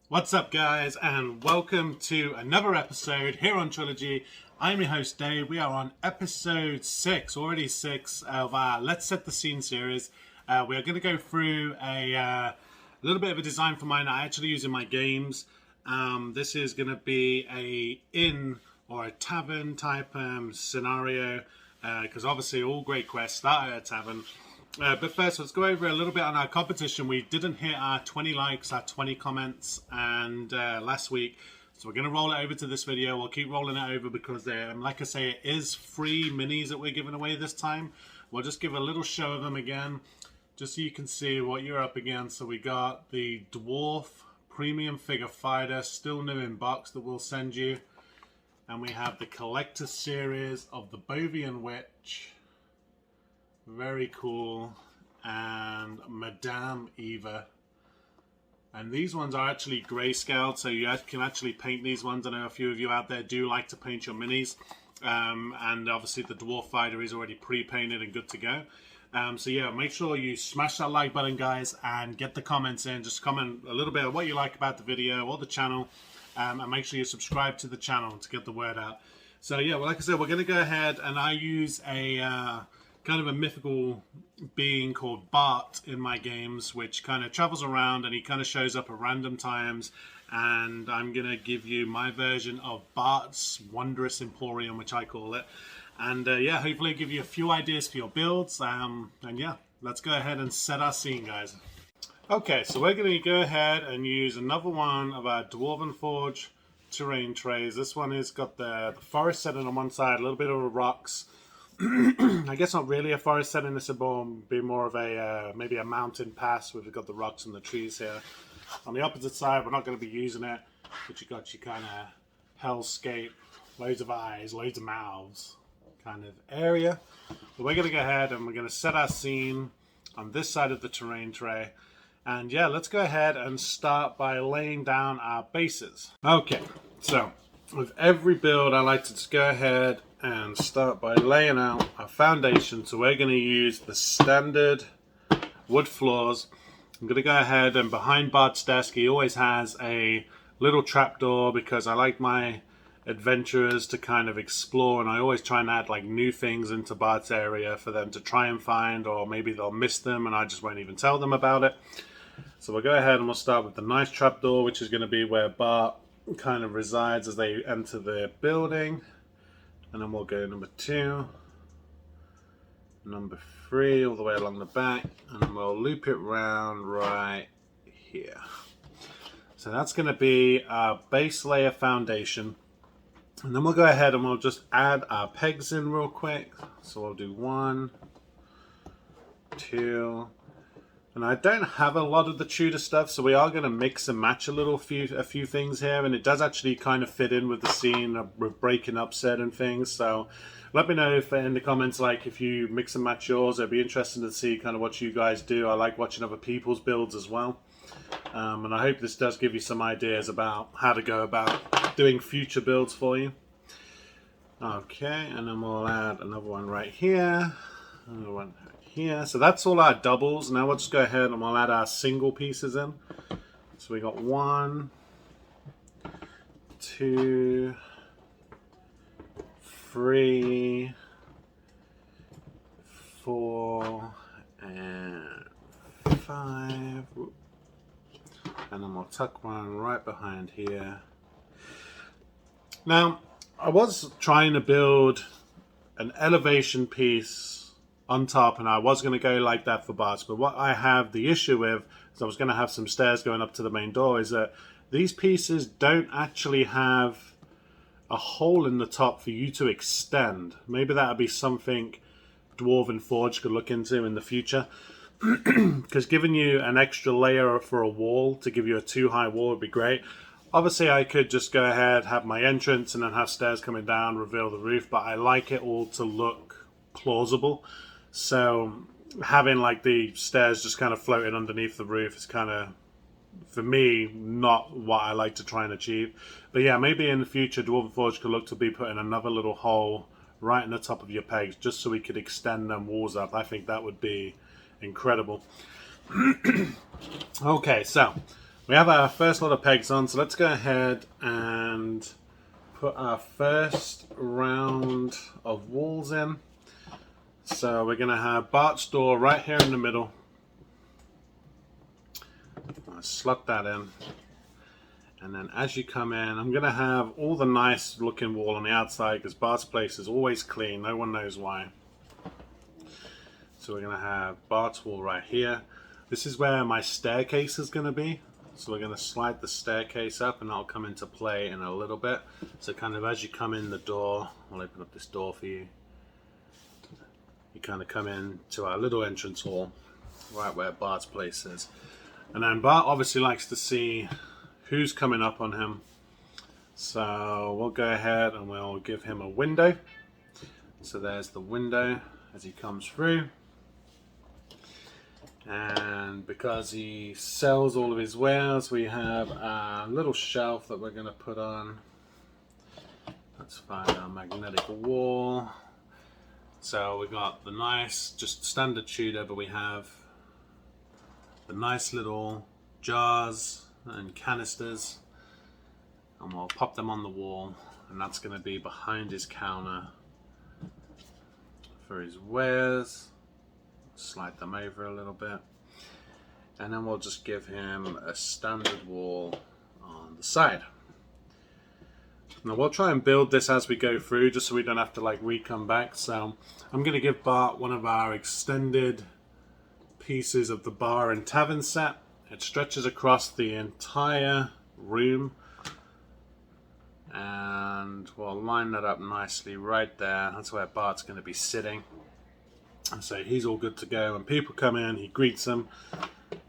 What's up, guys, and welcome to another episode here on Trilogy. I'm your host, Dave. We are on episode 6, already 6 of our Let's Set the Scene series. We are going to go through a little bit of a design for mine I actually use in my games. This is going to be a inn or a tavern type scenario, because obviously all great quests start at a tavern. But first, let's go over a little bit on our competition. We didn't hit our 20 likes, our 20 comments, and last week. So we're going to roll it over to this video. We'll keep rolling it over because, like I say, it is free minis that we're giving away this time. We'll just give a little show of them again, just so you can see what you're up against. So we got the Dwarf Premium Figure Fighter, still new in box, that we'll send you. And we have the Collector Series of the Bovian Witch. Very cool. And Madame Eva. And these ones are actually grayscaled, so you can actually paint these ones. I know a few of you out there do like to paint your minis. And obviously the Dwarf Fighter is already pre-painted and good to go. So yeah, make sure you smash that like button, guys, and get the comments in. Just comment a little bit of what you like about the video or the channel. And make sure you subscribe to the channel to get the word out. So yeah, well, like I said, we're going to go ahead and I use a... kind of a mythical being called Bart in my games, which kind of travels around and he kind of shows up at random times. And I'm going to give you my version of Barts Wondrous Emporium, which I call it. And yeah, hopefully give you a few ideas for your builds. And yeah, let's go ahead and set our scene, guys. Okay, so we're going to go ahead and use another one of our Dwarven Forge terrain trays. This one has got the forest setting on one side, a little bit of rocks. I guess not really a forest setting. This would be more of a maybe a mountain pass. We've got the rocks and the trees here. On the opposite side, we're not going to be using it, but you got your kind of hellscape, loads of eyes, loads of mouths kind of area. But we're going to go ahead and we're going to set our scene on this side of the terrain tray. And yeah, let's go ahead and start by laying down our bases. Okay, so with every build, I like to just go ahead and start by laying out our foundation. So we're going to use the standard wood floors. I'm going to go ahead and behind Bart's desk, he always has a little trapdoor because I like my adventurers to kind of explore, and I always try and add like new things into Bart's area for them to try and find, or maybe they'll miss them and I just won't even tell them about it. So we'll go ahead and we'll start with the nice trapdoor, which is going to be where Bart kind of resides as they enter the building. And then we'll go number 2, number 3, all the way along the back, and then we'll loop it round right here. So that's going to be our base layer foundation. And then we'll go ahead and we'll just add our pegs in real quick. So we'll do 1, 2, and I don't have a lot of the Tudor stuff, so we are going to mix and match a few things here, and it does actually kind of fit in with the scene of breaking up certain things. So let me know if in the comments, like, if you mix and match yours. It'd be interesting to see kind of what you guys do. I like watching other people's builds as well, and I hope this does give you some ideas about how to go about doing future builds for you. Okay, and then we'll add another one right here, another one here. So that's all our doubles. Now we'll just go ahead and we'll add our single pieces in. So we got 1, 2, 3, 4, and 5. And then we'll tuck one right behind here. Now, I was trying to build an elevation piece on top, and I was going to go like that for Barts, but what I have the issue with is I was going to have some stairs going up to the main door, is that these pieces don't actually have a hole in the top for you to extend. Maybe that would be something Dwarven Forge could look into in the future, because giving you an extra layer for a wall to give you a 2-high wall would be great. Obviously I could just go ahead, have my entrance, and then have stairs coming down, reveal the roof, but I like it all to look plausible. So having like the stairs just kind of floating underneath the roof is kind of, for me, not what I like to try and achieve. But yeah, maybe in the future Dwarven Forge could look to be putting another little hole right in the top of your pegs, just so we could extend them walls up. I think that would be incredible. Okay, so We have our first lot of pegs on, so let's go ahead and put our first round of walls in. So we're going to have Bart's door right here in the middle. I'll slot that in. And then as you come in, I'm going to have all the nice looking wall on the outside because Bart's place is always clean. No one knows why. So we're going to have Bart's wall right here. This is where my staircase is going to be. So we're going to slide the staircase up and that'll come into play in a little bit. So kind of as you come in the door, I'll open up this door for you. You kind of come in to our little entrance hall, right where Bart's place is. And then Bart obviously likes to see who's coming up on him. So we'll go ahead and we'll give him a window. So there's the window as he comes through. And because he sells all of his wares, we have a little shelf that we're going to put on. Let's find our magnetic wall. So we got the nice, just standard Tudor, but we have the nice little jars and canisters. And we'll pop them on the wall. And that's going to be behind his counter for his wares. Slide them over a little bit, and then we'll just give him a standard wall on the side. Now we'll try and build this as we go through, just so we don't have to like re-come back. So I'm going to give Bart one of our extended pieces of the bar and tavern set. It stretches across the entire room, and we'll line that up nicely right there. That's where Bart's going to be sitting. So he's all good to go. When people come in, he greets them,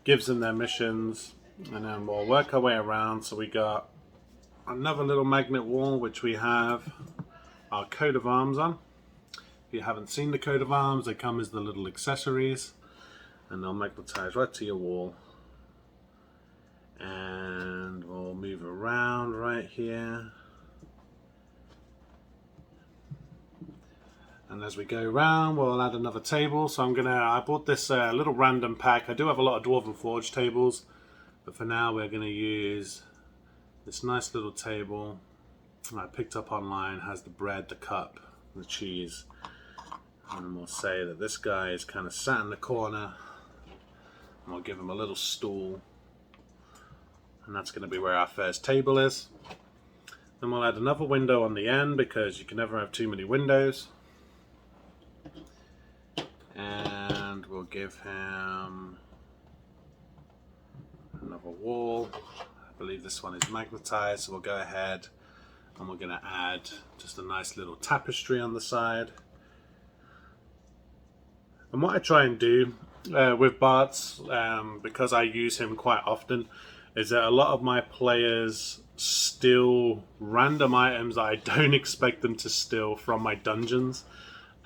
gives them their missions, and then we'll work our way around. So we got another little magnet wall, which we have our coat of arms on. If you haven't seen the coat of arms, they come as the little accessories, and they'll magnetize right to your wall. And we'll move around right here. And as we go around, we'll add another table. So I bought this little random pack. I do have a lot of Dwarven Forge tables, but for now we're going to use this nice little table I picked up online. It has the bread, the cup, the cheese. And we'll say that this guy is kind of sat in the corner. And we'll give him a little stool. And that's going to be where our first table is. Then we'll add another window on the end because you can never have too many windows. And we'll give him another wall. I believe this one is magnetized, so we'll go ahead and we're going to add just a nice little tapestry on the side. And what I try and do with Bart's, because I use him quite often, is that a lot of my players steal random items that I don't expect them to steal from my dungeons.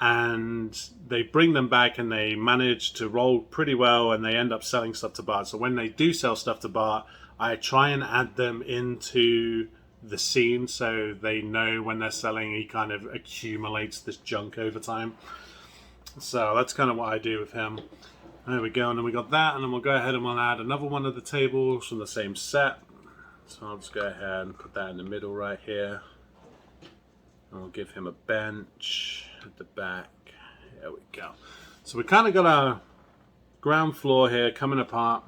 And they bring them back and they manage to roll pretty well and they end up selling stuff to Bart. So when they do sell stuff to Bart, I try and add them into the scene so they know when they're selling, he kind of accumulates this junk over time. So that's kind of what I do with him. There we go, and then we got that, and then we'll go ahead and we'll add another one of the tables from the same set. So I'll just go ahead and put that in the middle right here. And we'll give him a bench at the back. There we go. So we kind of got our ground floor here coming apart.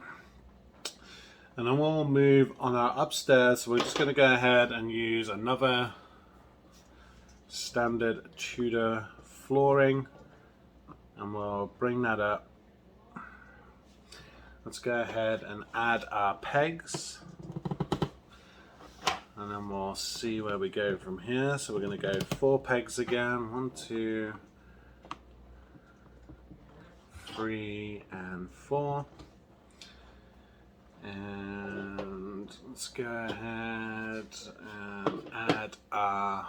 And then we'll move on our upstairs. So we're just going to go ahead and use another standard Tudor flooring. And we'll bring that up. Let's go ahead and add our pegs. And then we'll see where we go from here. So we're going to go 4 pegs again. 1, 2, 3, and 4. And let's go ahead and add our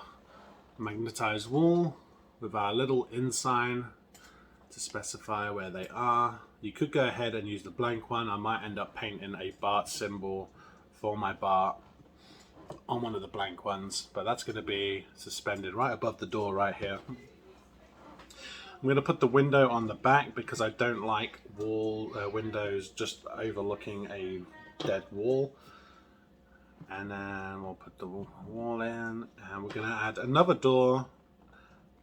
magnetized wall with our little ensign to specify where they are. You could go ahead and use the blank one. I might end up painting a Bart symbol for my Bart on one of the blank ones, but that's going to be suspended right above the door right here. I'm going to put the window on the back because I don't like wall windows just overlooking a dead wall. And then we'll put the wall in, and we're going to add another door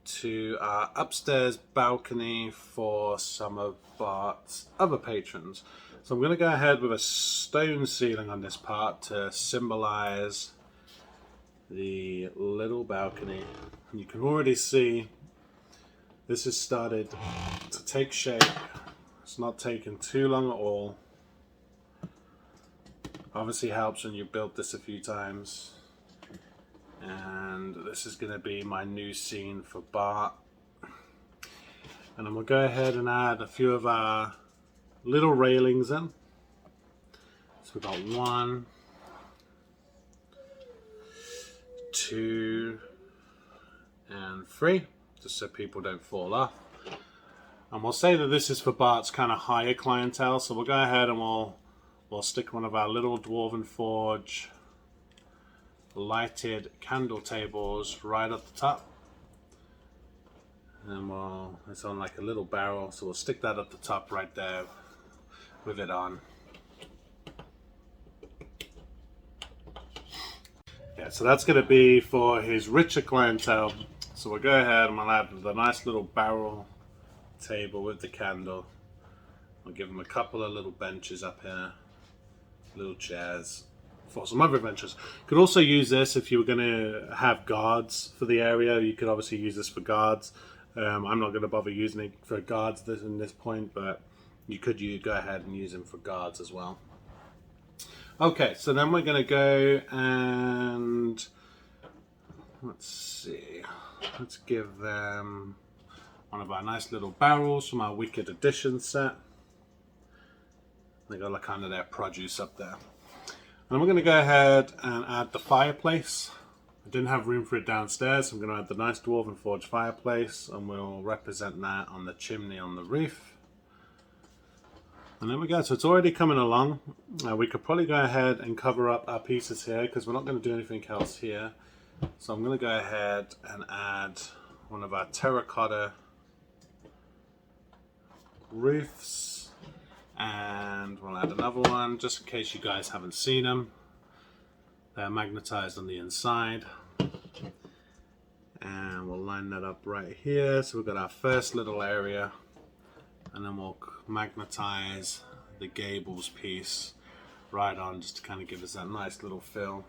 to our upstairs balcony for some of Bart's other patrons. So I'm going to go ahead with a stone ceiling on this part to symbolize the little balcony. And you can already see this has started to take shape. It's not taking too long at all. Obviously helps when you build this a few times. And this is going to be my new scene for Bart. And then we'll go ahead and add a few of our little railings in. So we've got 1, 2, and 3, just so people don't fall off. And we'll say that this is for Bart's kind of higher clientele, so we'll go ahead and we'll stick one of our little Dwarven Forge lighted candle tables right at the top. And it's on like a little barrel, so we'll stick that at the top right there with it on. Yeah, so that's going to be for his richer clientele. So we'll go ahead and we'll add the nice little barrel table with the candle. I'll give him a couple of little benches up here, little chairs for some other adventures. You could also use this if you were going to have guards for the area. You could obviously use this for guards. I'm not going to bother using it for guards in this point, but you could go ahead and use them for guards as well. Okay, so then we're going to go and let's see. Let's give them one of our nice little barrels from our Wicked Edition set. They got like kind of their produce up there. And we're going to go ahead and add the fireplace. I didn't have room for it downstairs, so I'm going to add the nice Dwarven Forge fireplace, and we'll represent that on the chimney on the roof. And there we go, so it's already coming along. We could probably go ahead and cover up our pieces here, because we're not going to do anything else here. So I'm going to go ahead and add one of our terracotta roofs. And we'll add another one, just in case you guys haven't seen them. They're magnetized on the inside. And we'll line that up right here. So we've got our first little area. And then we'll magnetize the gables piece right on, just to kind of give us that nice little fill.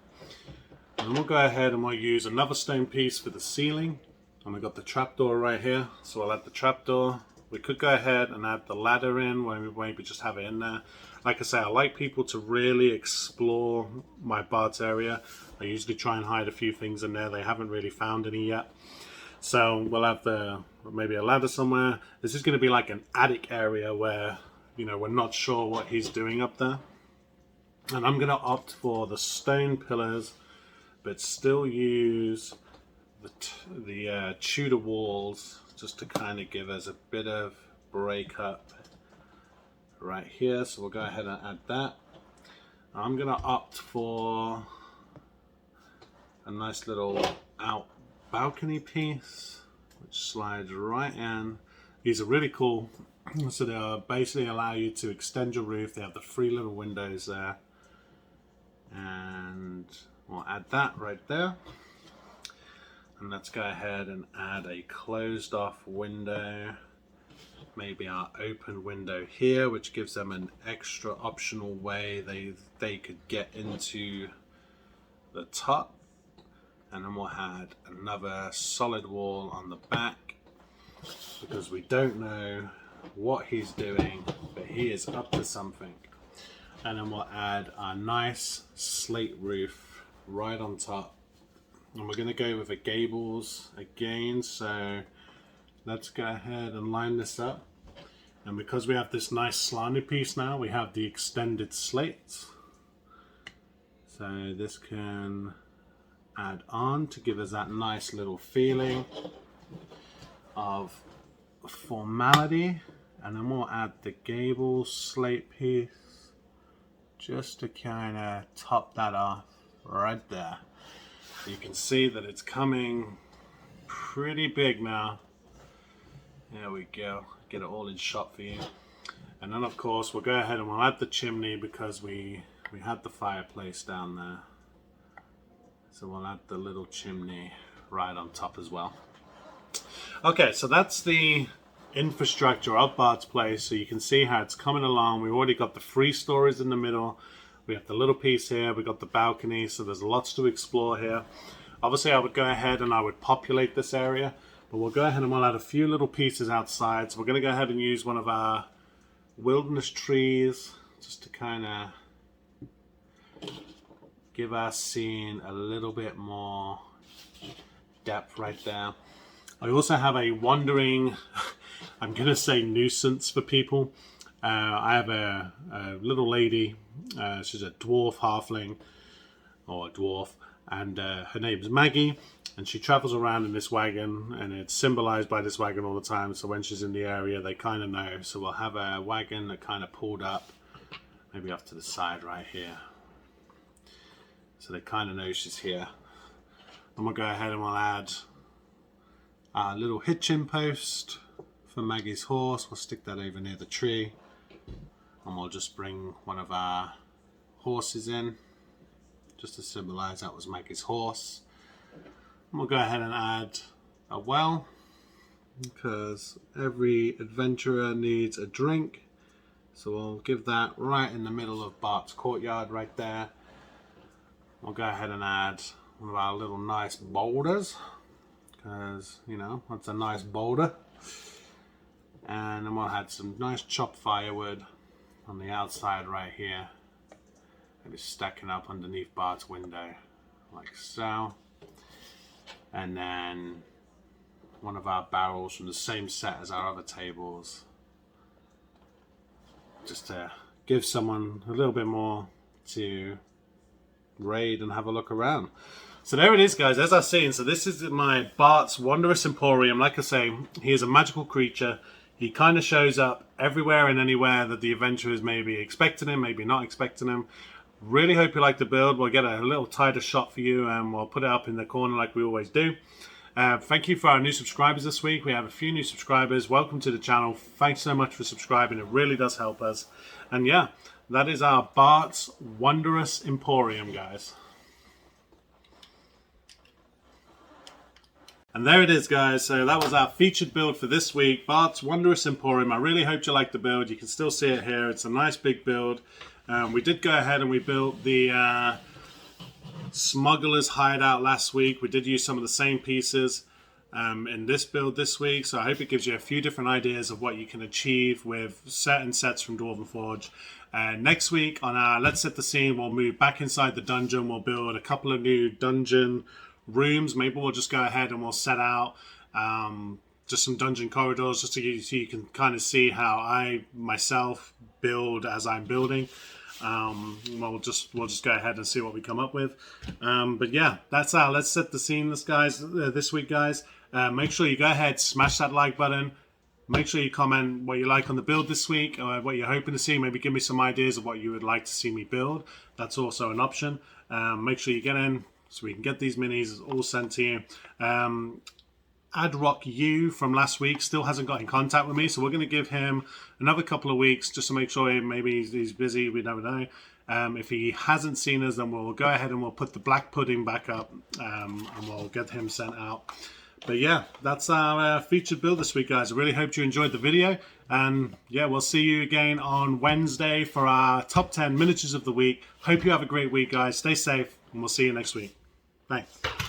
And then we'll go ahead and we'll use another stone piece for the ceiling. And we've got the trapdoor right here. So we'll add the trapdoor. We could go ahead and add the ladder in, where we maybe just have it in there. Like I say, I like people to really explore my Bart's area. I usually try and hide a few things in there. They haven't really found any yet. So we'll have maybe a ladder somewhere. This is going to be like an attic area where, you know, we're not sure what he's doing up there. And I'm going to opt for the stone pillars, but still use the Tudor walls, just to kind of give us a bit of break up right here. So we'll go ahead and add that. I'm going to opt for a nice little out balcony piece, which slides right in. These are really cool. So they'll basically allow you to extend your roof. They have the 3 little windows there. And we'll add that right there. And let's go ahead and add a closed off window, maybe our open window here, which gives them an extra optional way they could get into the top. And then we'll add another solid wall on the back, because we don't know what he's doing, but he is up to something. And then we'll add our nice slate roof right on top. And we're going to go with a gables again, so let's go ahead and line this up. And because we have this nice slanted piece now, we have the extended slate. So this can add on to give us that nice little feeling of formality. And then we'll add the gable slate piece just to kind of top that off right there. You can see that it's coming pretty big now. There we go. Get it all in shot for you. And then of course we'll go ahead and we'll add the chimney, because we we had the fireplace down there. So we'll add the little chimney right on top as well. Okay, so that's the infrastructure of Bart's place. So you can see how it's coming along. We've already got the 3 stories in the middle. We have the little piece here. We got the balcony. So there's lots to explore here. Obviously, I would go ahead and I would populate this area. But we'll go ahead and we'll add a few little pieces outside. So we're going to go ahead and use one of our wilderness trees just to kind of give our scene a little bit more depth right there. I also have a wandering, I'm going to say nuisance for people. I have a little lady, she's a dwarf halfling, or a dwarf, and her name's Maggie. And she travels around in this wagon, and it's symbolized by this wagon all the time. So when she's in the area, they kind of know. So we'll have a wagon that kind of pulled up, maybe off to the side right here. So they kind of know she's here. And we'll go ahead and we'll add our little hitching post for Maggie's horse. We'll stick that over near the tree. And we'll just bring one of our horses in, just to symbolize that was Maggie's horse. We'll go ahead and add a well, because every adventurer needs a drink. So we'll give that right in the middle of Bart's Courtyard right there. We'll go ahead and add one of our little nice boulders, because, you know, that's a nice boulder. And then we'll add some nice chopped firewood on the outside right here. Maybe stacking up underneath Bart's window, like so. And then one of our barrels from the same set as our other tables, just to give someone a little bit more to raid and have a look around. So there it is, guys, as I've seen. So this is my Bart's Wondrous Emporium. Like I say, he is a magical creature. He kind of shows up everywhere and anywhere that the adventurers may be expecting him, maybe not expecting him. Really hope you like the build. We'll get a little tighter shot for you, and we'll put it up in the corner like we always do. Thank you for our new subscribers this week. We have a few new subscribers. Welcome to the channel. Thanks so much for subscribing. It really does help us. And yeah, that is our Bart's Wondrous Emporium, guys. And there it is, guys. So that was our featured build for this week, Bart's Wondrous Emporium. I really hope you liked the build. You can still see it here. It's a nice big build. We did go ahead and we built the smuggler's hideout last week. We did use some of the same pieces in this build this week. So I hope it gives you a few different ideas of what you can achieve with certain sets from Dwarven Forge. Next week on our Let's Set the Scene, we'll move back inside the dungeon. We'll build a couple of new dungeon rooms. Maybe we'll just go ahead and we'll set out just some dungeon corridors, just so you can kind of see how I myself build as I'm building. We'll just go ahead and see what we come up with. But yeah, that's our Let's Set the Scene this week, guys. Make sure you go ahead, smash that like button. Make sure you comment what you like on the build this week, or what you're hoping to see. Maybe give me some ideas of what you would like to see me build. That's also an option. Make sure you get in so we can get these minis all sent to you. Adrock U from last week still hasn't got in contact with me, so we're going to give him another couple of weeks just to make sure maybe he's busy. We never know. If he hasn't seen us, then we'll go ahead and we'll put the black pudding back up, and we'll get him sent out. But yeah, that's our featured build this week, guys. I really hope you enjoyed the video, and yeah, we'll see you again on Wednesday for our top 10 miniatures of the week. Hope you have a great week, guys. Stay safe, and we'll see you next week. Thanks.